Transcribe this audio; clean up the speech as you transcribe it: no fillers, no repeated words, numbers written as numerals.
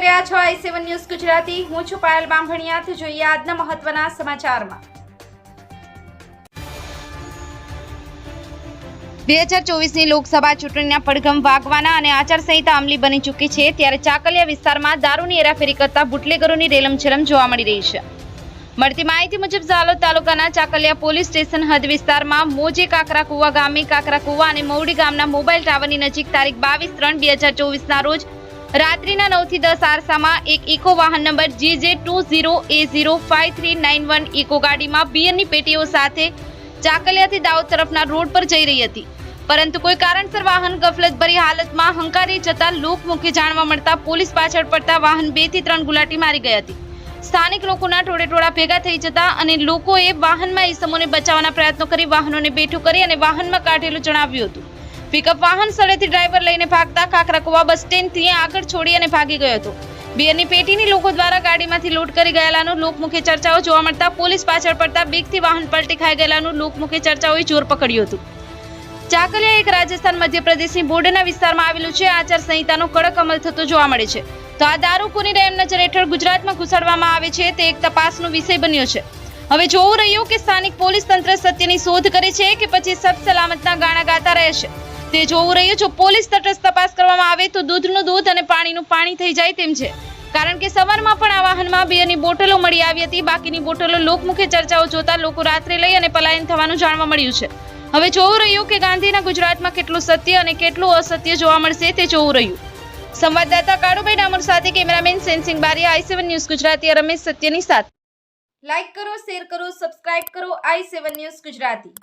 રહ્યા છો i7 news Gujarati. હું છું પાયલ બામભણિયા। જોઈએ આજના મહત્વના સમાચારમાં। 2024ની લોકસભા ચૂંટણીના પડઘમ વાગવાના અને આચારસંહિતા અમલી બની ચૂકી છે, ત્યારે ચાકલિયા વિસ્તારમાં દારૂની હેરાફેરી કરતા બુટલેગરોની રેલમછેલમ જોવા મળી રહી છે। મળતી માહિતી મુજબ ઝાલોદ તાલુકાના ચાકલિયા પોલીસ સ્ટેશન હદ વિસ્તારમાં મોજે કાકરા કુવા ગામે કાકરા કુવા અને મૌડી ગામના મોબાઈલ ટાવરની નજીક તારીખ 22/3/2024ના રોજ રાત્રિના 9 થી 10 આરસામાં એક ઇકો વાહન નંબર GJ20A05391 ઇકો ગાડીમાં બિયરની પેટીઓ સાથે ચાકલિયાથી દાહોદ તરફના રોડ પર જઈ રહી હતી, પરંતુ કોઈ કારણસર વાહન ગફલતભરી હાલતમાં હંકારી જતા લોકમુખે જાણવા મળતા પોલીસ પાછળ પડતા વાહન 2 થી 3 ગુલાટી મારી ગઈ હતી। સ્થાનિક લોકોના ટોળેટોળા ભેગા થઈ જતા અને લોકોએ વાહનમાં ઈસમોને બચાવવાના પ્રયત્નો કરી વાહનોને બેઠું કરી અને વાહનમાં કાઢેલું જણાવ્યું હતું। પિકઅપ વાહન સ્થળેથી ડ્રાઈવર લઈને ભાગતા કાકરાકુવા બસ સ્ટેન્ડથી આગળ છોડી અને ભાગી ગયો હતો। બિયરની પેટીની લોકો દ્વારા ગાડીમાંથી લૂંટ કરી ગયેલાનું લોકમુખે ચર્ચાઓ જોવા મળતા પોલીસ પાછળ પડતા બીકથી વાહન પલટી ખાઈ ગયેલાનું લોકમુખે ચર્ચાઓએ જોર પકડ્યું હતું। ચાકલિયા એક રાજસ્થાન મધ્યપ્રદેશની બોર્ડરના વિસ્તારમાં આવેલું છે। આચારસંહિતાનો કડક અમલ થતો જોવા મળે છે, તો આ દારૂખોરી રેમ નજર હેઠળ ગુજરાતમાં ઘુસાડવામાં આવે છે તે એક તપાસનો વિષય બન્યો છે। હવે જોવું રહ્યું કે સ્થાનિક પોલીસ તંત્ર સત્યની શોધ કરે છે કે પછી સબ સલામતના ગાણા ગાતા રહેશે, તે જોવું રહ્યું। જો પોલીસ તટસ્થ તપાસ કરવામાં આવે તો દૂધનું દૂધ અને પાણીનું પાણી થઈ જાય તેમ છે, કારણ કે સવારમાં પણ આ વાહનમાં બિયરની બોટલો મળી આવી હતી। બાકીની બોટલો લોકમુખે ચર્ચાઓ જોતા લોકો રાત્રે લઈ અને પલાયન થવાનું જાણવા મળ્યું છે। હવે જોવું રહ્યું કે ગાંધીના ગુજરાતમાં કેટલું સત્ય અને કેટલું અસત્ય જોવા મળશે તે જોવું રહ્યું। સંવાદદાતા કાળુભાઈ ડામોર સાથે cameraman Sensing Bariya, i7 news Gujarati. Ramesh સત્યની સાથે લાઈક કરો, શેર કરો, સબસ્ક્રાઇબ કરો i7 ન્યૂઝ ગુજરાતી।